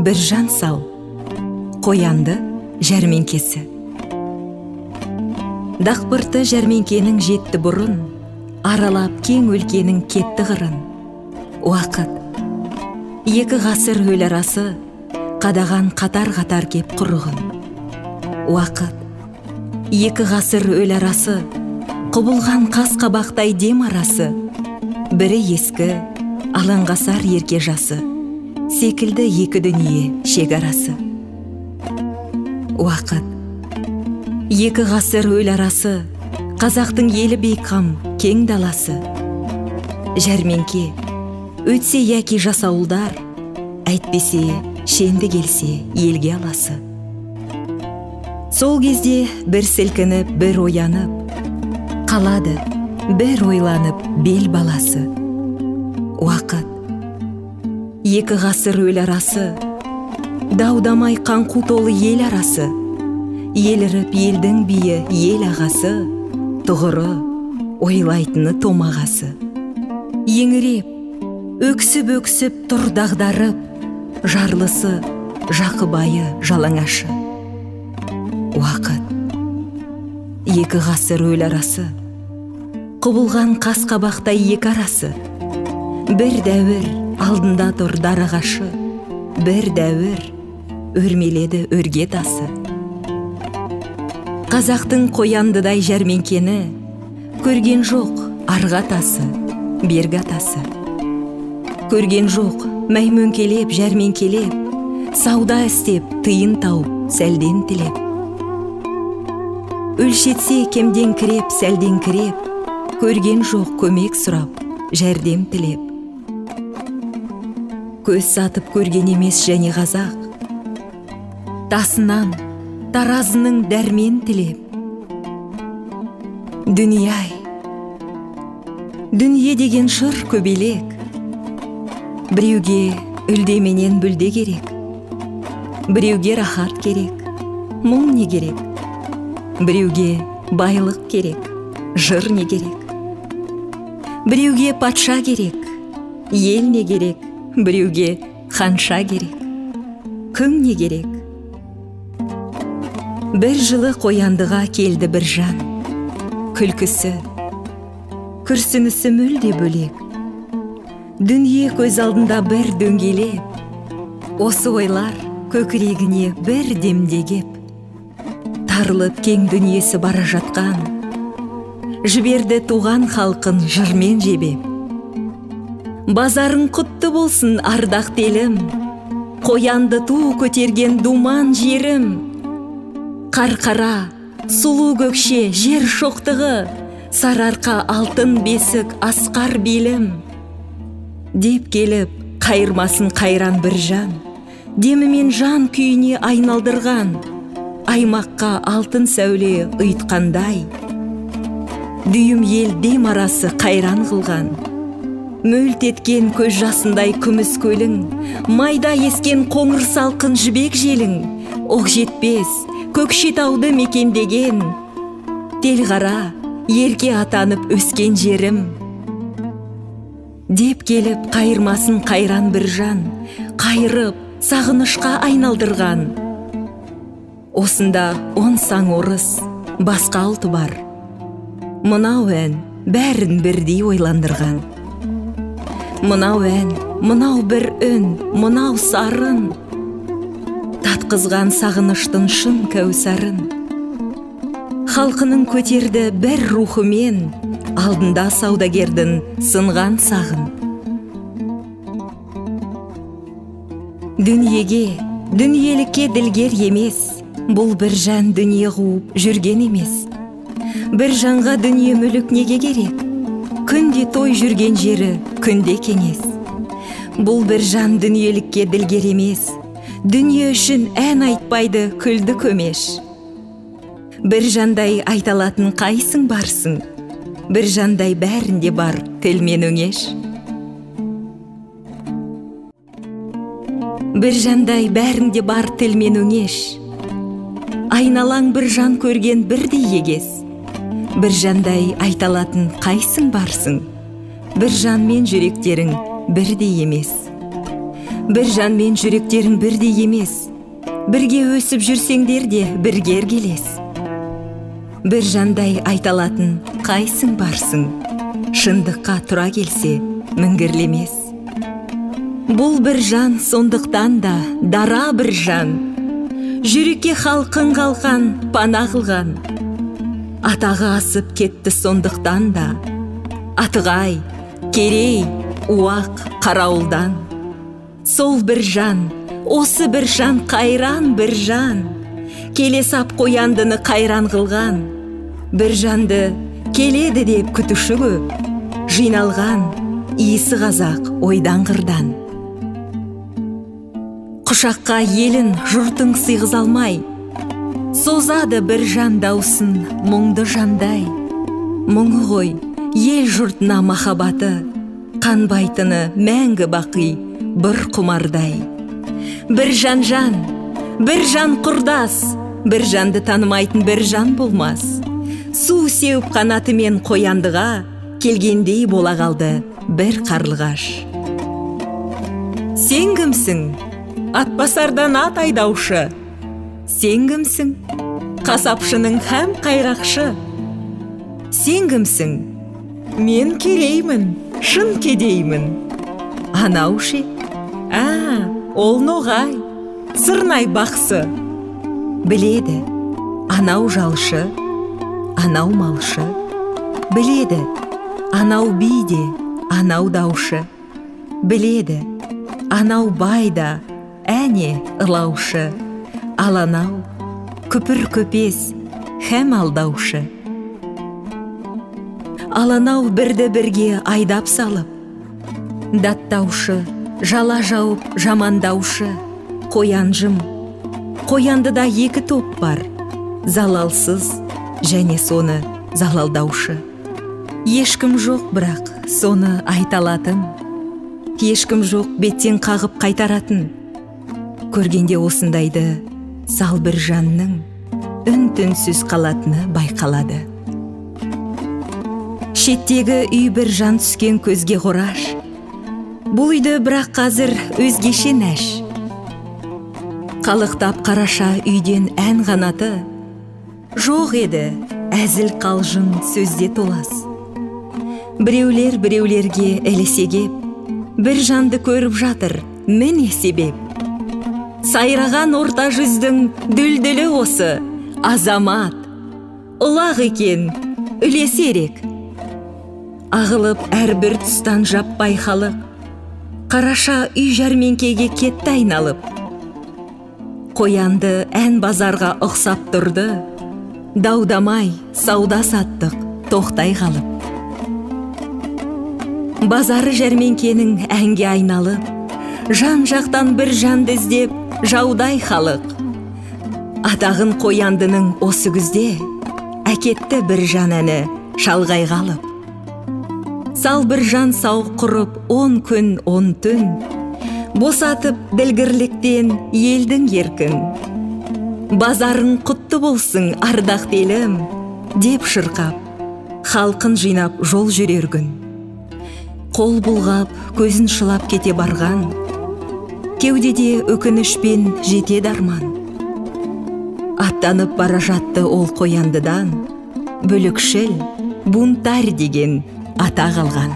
бір жан сау, қоянды жәрменкесі. Дақпырты жәрменкенің жетті бұрын, аралап кең өлкенің кетті қырын. Уақыт, екі ғасыр өл арасы, қадаған қатар-қатар кеп құрығын. Уақыт, екі ғасыр өл арасы, құбылған қас қабақтай дем арасы, бірі ескі, алаңғасар ерке жасы, секілді екі дүние шекарасы. Уақыт, екі ғасыр өл арасы, қазақтың елі бейқам кең даласы. Жәрменке, өтсе яки жасауылдар, әйтпесе шенді келсе елге аласы. Сол кезде бір сілкініп, бір оянып, қалады бір ойланып бел баласы. Уақыт, екі ғасыр өл арасы, даудамай қанқу толы ел арасы, еліріп елдің биі ел ағасы, тұғыры ойлайтыны томағасы. Еңіреп, өксіп-өксіп тұр дағдарып, жарлысы жақыбайы жалаңашы. Уақыт, екі ғасыр өл арасы, құбылған қас қабақтай екі арасы, бір дәуір алдында тұр дарағашы, бір дәуір өрмеледі өрге тасы. Қазақтың қояндыдай жәрменкені көрген жоқ арғы атасы, бергі атасы. Көрген жоқ мәймөңкелеп, жәрменкелеп, сауда істеп, тыйын тауып, сәлден тілеп. Өлшетсе кемден кіреп, сәлден кіреп, көрген жоқ көмек сұрап, жәрдем тілеп. Көз сатып көрген емес және қазақ, тасынан таразының дәрмен тілеп. Дүние-ай, дүние деген шыр көбелек, біреуге үлдеменен бүлде керек, біреуге рахат керек, мұң не керек, біреуге байлық керек, жыр не керек, біреуге патша керек, ел не керек, біреуге ханша керек, күң не керек. Бір жылы қояндыға келді бір жан, күлкісі, күрсінісі мүлде бөлек. Дүние көз алдында бір дөңгелеп, осы ойлар көкірегіне бір демдегеп. Тарылып кең дүниесі бара жатқан, жіберді туған халқын жырмен жебеп. Базарың құтты болсын ардақты елім, қоянды ту көтерген думан жерім. Қарқара, сұлу көкше жер шоқтығы, сарарқа алтын бесік асқар белім. Деп келіп қайырмасын қайран бір жан, демімен жан күйіне айналдырған, аймаққа алтын сәуле ұйтқандай. Дүйім ел дем арасы қайран қылған, мөлт еткен көз жасындай күміс көлің, майда ескен қоңыр салқын жібек желің, оқ жетпес көкшетауды мекендеген, телғара ерке атанып өскен жерім. Деп келіп қайырмасын қайран бір жан, қайырып сағынышқа айналдырған. Осында 10 сан орыс, басқа ұлты бар. Мынау ән бәрін бірдей ойландырған. Мынау ән, мынау бір үн, мынау сарын, татқызған сағыныштың шын кәусарын. Халқының көтерді бір рухымен, алдында саудагердің сынған сағын. Дүниеге, дүниелікке ділгер емес, бұл бір жан дүние қуып жүрген емес. Бір жанға дүние мүлік неге керек? Күнде той жүрген жері, күнде кеңес. Бұл бір жан дүниелікке ділгер емес, дүние үшін ән айтпайды күлді көмеш. Бір жандай айталатын қайсың барсың, бір жандай бәрінде бар тілмен өңеш. Бір жандай бәрінде бар тілмен өңеш, айналаң бір жан көрген бірдей егес. Бір жандай айталатын қайсың барсың, бір жанмен жүректерің бірдей емес. бір жанмен жүректерің бірдей емес, бірге өсіп жүрсеңдер де бірге іргелес. Бір жандай айталатын қайсың барсың, шындыққа тұра келсе міңгірлемес. Бұл бір жан сондықтан да дара бір жан, жүрекке халқын қалқан пана қылған. Атағы асып кетті сондықтан да, Атығай, Керей, Уақ, Қарауылдан. Сол бір жан, осы бір жан қайран бір жан, келе сап қояндыны қайран қылған. Бір жанды келеді деп күтуші көп, жиналған иісі қазақ ойдан қырдан. Құшаққа елін жұртың сыйғыз алмай, созады бір жан даусын мұңды жандай. Мұңы ғой ел жұртына махаббаты, қанбайтыны мәңгі бақи бір құмардай. Бір жан, бір жан құрдас, бір жанды танымайтын бір жан болмас. Су сеуіп қанатымен қояндыға, келгендей бола қалды бір қарлығаш. Сен кімсің? Атбасардан ат айдаушы. Сен кімсің? Қасапшының һәм қайрақшы. Сен кімсің? Мен Кереймін, шын кедеймін. Анау ше? Ол Ноғай, Сырнай бақсы. Біледі, анау жалшы, анау малшы. Біледі, анау биде, анау даушы. Біледі, анау байда, әне ылаушы. Ал анау күпір көпес һәм алдаушы. Ал анау бірді бірге айдап салып, даттаушы, жала жауып жамандаушы. Қоянжым, қояндыда екі топ бар, залалсыз және соны залалдаушы. Ешкім жоқ бірақ соны айталатын, ешкім жоқ беттен қағып қайтаратын. Көргенде осындайды сал бір жанның үн-түнсіз қалатыны байқалады. Шеттегі үй бір жан түскен көзге қораш, бұл үйді бірақ қазір өзгеше нәш. Қалықтап қараша үйден ән қанаты, жоқ еді әзіл қалжың сөзде толас. Біреулер біреулерге ілесе кеп, бір жанды көріп жатыр міне себеп. Сайраған орта жүздің дүлділі осы, азамат, ұлақ екен, үлесерек. Ағылып әрбір тұстан жаппай халық, қараша үй жәрменкеге кетті айналып. Қоянды ән базарға ұқсап тұрды, даудамай сауда саттық тоқтай қалып. Базары жәрменкенің әнге айналып, жан жақтан бір жанды іздеп жаудай халық. Атағын қояндының осы күзде әкетті бір жан әні шалғай қалып. Сал бір жан сауық құрып 10 күн 10 түн, босатып ділгірліктен елдің еркін. Базарың құтты болсын ардақ елім, деп шырқап, халқын жинап жол жүрер күн. Қол бұлғап көзін шылап кете барған, кеудеде өкінішпен жетеді арман. Аттанып бара жатты ол қояндыдан, бүлікшіл, бунтар деген атақ алған.